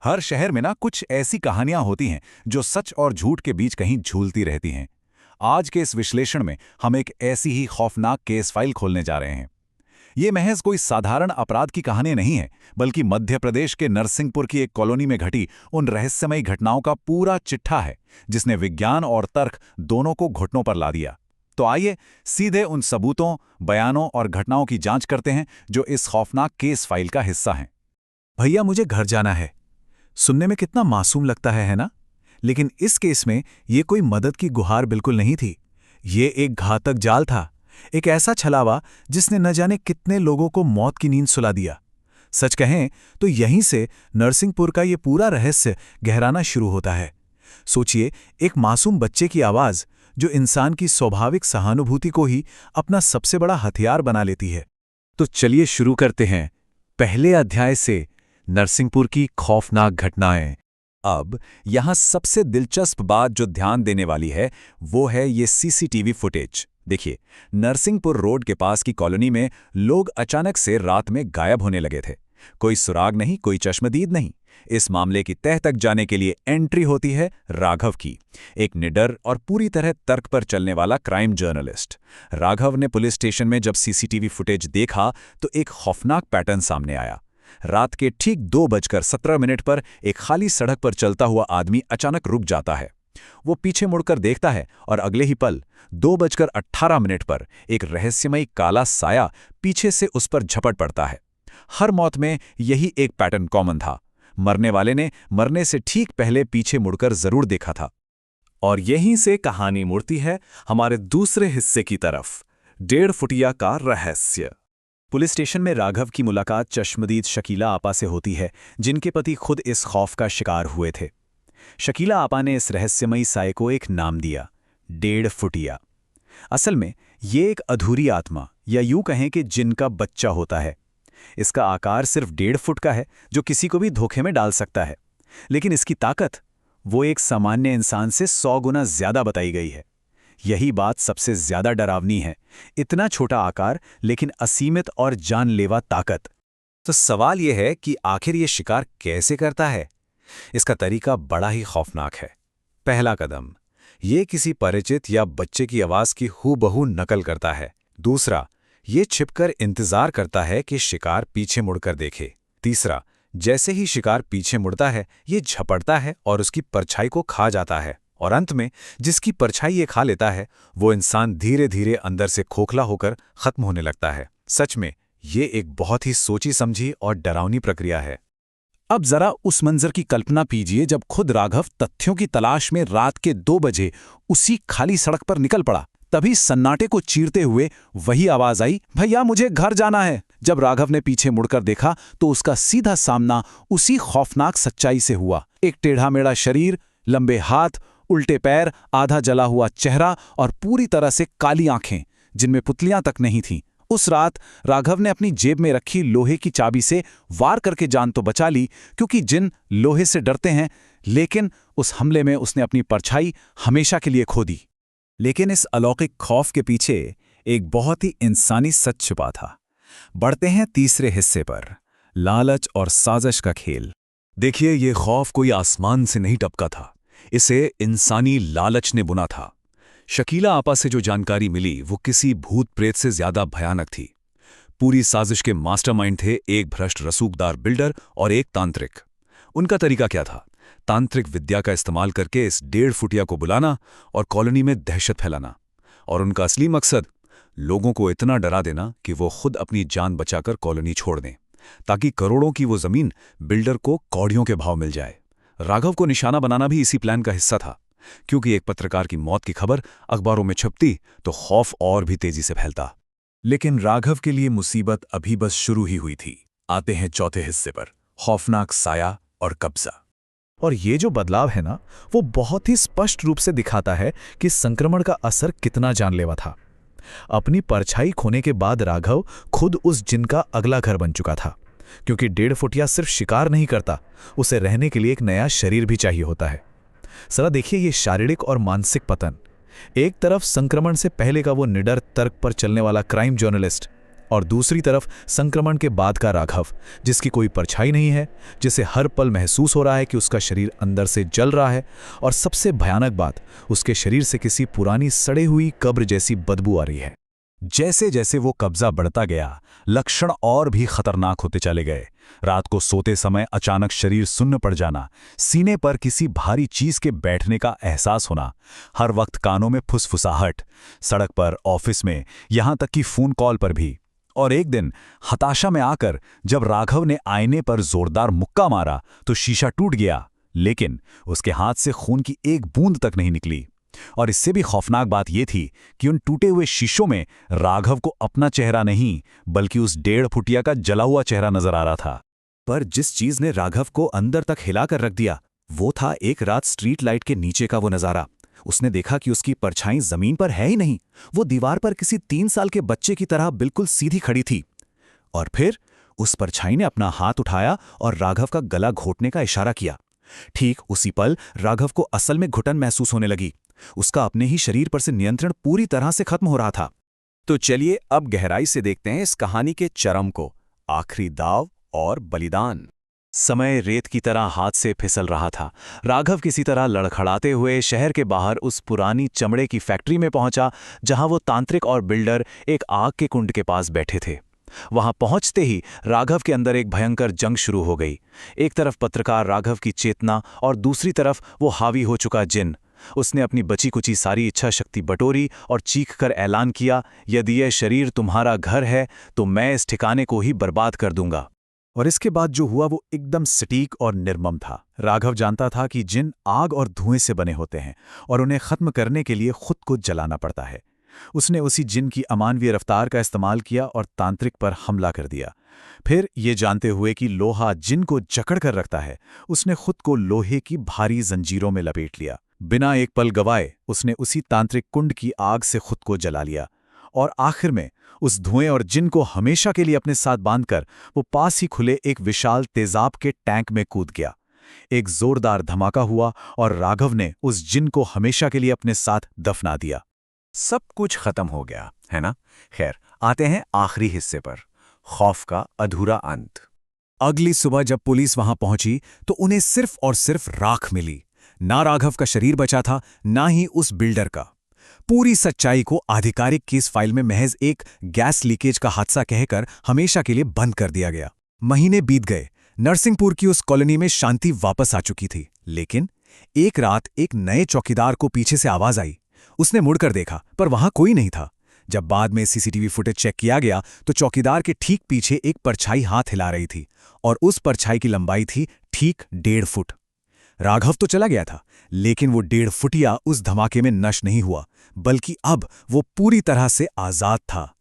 हर शहर में ना कुछ ऐसी कहानियां होती हैं जो सच और झूठ के बीच कहीं झूलती रहती हैं। आज के इस विश्लेषण में हम एक ऐसी ही खौफनाक केस फाइल खोलने जा रहे हैं। ये महज कोई साधारण अपराध की कहानी नहीं है, बल्कि मध्य प्रदेश के नरसिंहपुर की एक कॉलोनी में घटी उन रहस्यमयी घटनाओं का पूरा चिट्ठा है जिसने विज्ञान और तर्क दोनों को घुटनों पर ला दिया। तो आइए सीधे उन सबूतों, बयानों और घटनाओं की जांच करते हैं जो इस खौफनाक केस फाइल का हिस्सा हैं। भैया मुझे घर जाना है। सुनने में कितना मासूम लगता है ना? लेकिन इस केस में ये कोई मदद की गुहार बिल्कुल नहीं थी। ये एक घातक जाल था, एक ऐसा छलावा जिसने न जाने कितने लोगों को मौत की नींद सुला दिया। सच कहें तो यहीं से नरसिंहपुर का ये पूरा रहस्य गहराना शुरू होता है। सोचिए, एक मासूम बच्चे की आवाज जो इंसान की स्वाभाविक सहानुभूति को ही अपना सबसे बड़ा हथियार बना लेती है। तो चलिए शुरू करते हैं पहले अध्याय से, नरसिंहपुर की खौफनाक घटनाएं। अब यहां सबसे दिलचस्प बात जो ध्यान देने वाली है वो है ये सीसीटीवी फुटेज। देखिए, नरसिंहपुर रोड के पास की कॉलोनी में लोग अचानक से रात में गायब होने लगे थे। कोई सुराग नहीं, कोई चश्मदीद नहीं। इस मामले की तह तक जाने के लिए एंट्री होती है राघव की, एक निडर और पूरी तरह तर्क पर चलने वाला क्राइम जर्नलिस्ट। राघव ने पुलिस स्टेशन में जब सीसीटीवी फुटेज देखा तो एक खौफनाक पैटर्न सामने आया। रात के ठीक 2:17 पर एक खाली सड़क पर चलता हुआ आदमी अचानक रुक जाता है। वो पीछे मुड़कर देखता है और अगले ही पल 2:18 पर एक रहस्यमयी काला साया पीछे से उस पर झपट पड़ता है। हर मौत में यही एक पैटर्न कॉमन था। मरने वाले ने मरने से ठीक पहले पीछे मुड़कर जरूर देखा था। और यहीं से कहानी मुड़ती है हमारे दूसरे हिस्से की तरफ, 1.5 फुटिया का रहस्य। पुलिस स्टेशन में राघव की मुलाकात चश्मदीद शकीला आपा से होती है, जिनके पति खुद इस खौफ का शिकार हुए थे। शकीला आपा ने इस रहस्यमयी साये को एक नाम दिया, 1.5 फुटिया। असल में ये एक अधूरी आत्मा, या यूं कहें कि जिन का बच्चा होता है। इसका आकार सिर्फ 1.5 फुट का है, जो किसी को भी धोखे में डाल सकता है। लेकिन इसकी ताकत वो एक सामान्य इंसान से 100 गुना ज्यादा बताई गई है। यही बात सबसे ज्यादा डरावनी है। इतना छोटा आकार, लेकिन असीमित और जानलेवा ताकत। तो सवाल यह है कि आखिर ये शिकार कैसे करता है? इसका तरीका बड़ा ही खौफनाक है। पहला कदम, ये किसी परिचित या बच्चे की आवाज की हूबहू नकल करता है। दूसरा, ये छिपकर इंतजार करता है कि शिकार पीछे मुड़कर देखे। तीसरा, जैसे ही शिकार पीछे मुड़ता है, ये झपटता है और उसकी परछाई को खा जाता है। और अंत में जिसकी परछाई ये खा लेता है, वो इंसान धीरे धीरे अंदर से खोखला होकर खत्म होने लगता है। सच में ये एक बहुत ही सोची समझी और डरावनी प्रक्रिया है। अब जरा उस मंजर की कल्पना कीजिए जब खुद राघव तथ्यों की तलाश में रात के 2 बजे उसी खाली सड़क पर निकल पड़ा। तभी सन्नाटे को चीरते हुए वही आवाज आई, भैया मुझे घर जाना है। जब राघव ने पीछे मुड़कर देखा तो उसका सीधा सामना उसी खौफनाक सच्चाई से हुआ। एक टेढ़ा मेढ़ा शरीर, लंबे हाथ, उल्टे पैर, आधा जला हुआ चेहरा और पूरी तरह से काली आंखें जिनमें पुतलियां तक नहीं थीं। उस रात राघव ने अपनी जेब में रखी लोहे की चाबी से वार करके जान तो बचा ली, क्योंकि जिन लोहे से डरते हैं, लेकिन उस हमले में उसने अपनी परछाई हमेशा के लिए खो दी। लेकिन इस अलौकिक खौफ के पीछे एक बहुत ही इंसानी सच छुपा था। बढ़ते हैं तीसरे हिस्से पर, लालच और साजिश का खेल। देखिए, ये खौफ कोई आसमान से नहीं टपका था, इसे इंसानी लालच ने बुना था। शकीला आपा से जो जानकारी मिली वो किसी भूत प्रेत से ज्यादा भयानक थी। पूरी साजिश के मास्टरमाइंड थे एक भ्रष्ट रसूखदार बिल्डर और एक तांत्रिक। उनका तरीका क्या था? तांत्रिक विद्या का इस्तेमाल करके इस 1.5 फुटिया को बुलाना और कॉलोनी में दहशत फैलाना। और उनका असली मकसद, लोगों को इतना डरा देना कि वो खुद अपनी जान बचाकर कॉलोनी छोड़ दें, ताकि करोड़ों की वो जमीन बिल्डर को कौड़ियों के भाव मिल जाए। राघव को निशाना बनाना भी इसी प्लान का हिस्सा था, क्योंकि एक पत्रकार की मौत की खबर अखबारों में छपती तो खौफ और भी तेजी से फैलता। लेकिन राघव के लिए मुसीबत अभी बस शुरू ही हुई थी। आते हैं चौथे हिस्से पर, खौफनाक साया और कब्जा। और ये जो बदलाव है ना, वो बहुत ही स्पष्ट रूप से दिखाता है कि संक्रमण का असर कितना जानलेवा था। अपनी परछाई खोने के बाद राघव खुद उस जिन का अगला घर बन चुका था, क्योंकि 1.5 फुटिया सिर्फ शिकार नहीं करता, उसे रहने के लिए एक नया शरीर भी चाहिए होता है। जरा देखिए ये शारीरिक और मानसिक पतन। एक तरफ संक्रमण से पहले का वो निडर तर्क पर चलने वाला क्राइम जर्नलिस्ट, और दूसरी तरफ संक्रमण के बाद का राघव, जिसकी कोई परछाई नहीं है, जिसे हर पल महसूस हो रहा है कि उसका शरीर अंदर से जल रहा है, और सबसे भयानक बात, उसके शरीर से किसी पुरानी सड़ी हुई कब्र जैसी बदबू आ रही है। जैसे जैसे वो कब्जा बढ़ता गया, लक्षण और भी खतरनाक होते चले गए। रात को सोते समय अचानक शरीर सुन्न पड़ जाना, सीने पर किसी भारी चीज के बैठने का एहसास होना, हर वक्त कानों में फुसफुसाहट, सड़क पर, ऑफिस में, यहां तक कि फोन कॉल पर भी। और एक दिन हताशा में आकर जब राघव ने आईने पर जोरदार मुक्का मारा तो शीशा टूट गया, लेकिन उसके हाथ से खून की एक बूंद तक नहीं निकली। और इससे भी खौफनाक बात यह थी कि उन टूटे हुए शीशों में राघव को अपना चेहरा नहीं, बल्कि उस 1.5 फुटिया का जला हुआ चेहरा नजर आ रहा था। पर जिस चीज ने राघव को अंदर तक हिलाकर रख दिया, वो था एक रात स्ट्रीट लाइट के नीचे का वो नजारा। उसने देखा कि उसकी परछाई जमीन पर है ही नहीं, वो दीवार पर किसी 3 साल के बच्चे की तरह बिल्कुल सीधी खड़ी थी। और फिर उस परछाई ने अपना हाथ उठाया और राघव का गला घोटने का इशारा किया। ठीक उसी पल राघव को असल में घुटन महसूस होने लगी। उसका अपने ही शरीर पर से नियंत्रण पूरी तरह से खत्म हो रहा था। तो चलिए अब गहराई से देखते हैं इस कहानी के चरम को, आखिरी दाव और बलिदान। समय रेत की तरह हाथ से फिसल रहा था। राघव किसी तरह लड़खड़ाते हुए शहर के बाहर उस पुरानी चमड़े की फैक्ट्री में पहुंचा, जहां वो तांत्रिक और बिल्डर एक आग के कुंड के पास बैठे थे। वहां पहुंचते ही राघव के अंदर एक भयंकर जंग शुरू हो गई। एक तरफ पत्रकार राघव की चेतना और दूसरी तरफ वो हावी हो चुका जिन। उसने अपनी बची कुची सारी इच्छा शक्ति बटोरी और चीखकर ऐलान किया, यदि यह शरीर तुम्हारा घर है तो मैं इस ठिकाने को ही बर्बाद कर दूंगा। और इसके बाद जो हुआ वो एकदम सटीक और निर्मम था। राघव जानता था कि जिन आग और धुएं से बने होते हैं और उन्हें खत्म करने के लिए खुद को जलाना पड़ता है। उसने उसी जिन की अमानवीय रफ्तार का इस्तेमाल किया और तांत्रिक पर हमला कर दिया। फिर ये जानते हुए कि लोहा जिन को जकड़ कर रखता है, उसने खुद को लोहे की भारी जंजीरों में लपेट लिया। बिना एक पल गवाए उसने उसी तांत्रिक कुंड की आग से खुद को जला लिया। और आखिर में उस धुएं और जिन को हमेशा के लिए अपने साथ बांधकर वो पास ही खुले एक विशाल तेजाब के टैंक में कूद गया। एक जोरदार धमाका हुआ और राघव ने उस जिन को हमेशा के लिए अपने साथ दफना दिया। सब कुछ खत्म हो गया, है ना? खैर, आते हैं आखिरी हिस्से पर, खौफ का अधूरा अंत। अगली सुबह जब पुलिस वहां पहुंची तो उन्हें सिर्फ और सिर्फ राख मिली। ना राघव का शरीर बचा था, ना ही उस बिल्डर का। पूरी सच्चाई को आधिकारिक केस फाइल में महज एक गैस लीकेज का हादसा कहकर हमेशा के लिए बंद कर दिया गया। महीने बीत गए। नरसिंहपुर की उस कॉलोनी में शांति वापस आ चुकी थी, लेकिन एक रात एक नए चौकीदार को पीछे से आवाज आई। उसने मुड़कर देखा, पर वहां कोई नहीं था। जब बाद में सीसीटीवी फुटेज चेक किया गया तो चौकीदार के ठीक पीछे एक परछाई हाथ हिला रही थी, और उस परछाई की लंबाई थी ठीक 1.5 फुट। राघव तो चला गया था, लेकिन वो 1.5 फुटिया उस धमाके में नष्ट नहीं हुआ, बल्कि अब वो पूरी तरह से आजाद था।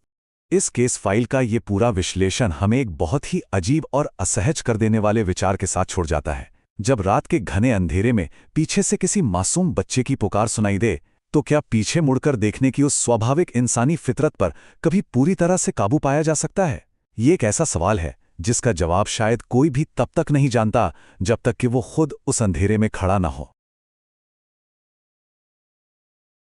इस केस फाइल का ये पूरा विश्लेषण हमें एक बहुत ही अजीब और असहज कर देने वाले विचार के साथ छोड़ जाता है। जब रात के घने अंधेरे में पीछे से किसी मासूम बच्चे की पुकार सुनाई दे, तो क्या पीछे मुड़कर देखने की उस स्वाभाविक इंसानी फितरत पर कभी पूरी तरह से काबू पाया जा सकता है? ये एक ऐसा सवाल है जिसका जवाब शायद कोई भी तब तक नहीं जानता जब तक कि वो खुद उस अंधेरे में खड़ा न हो।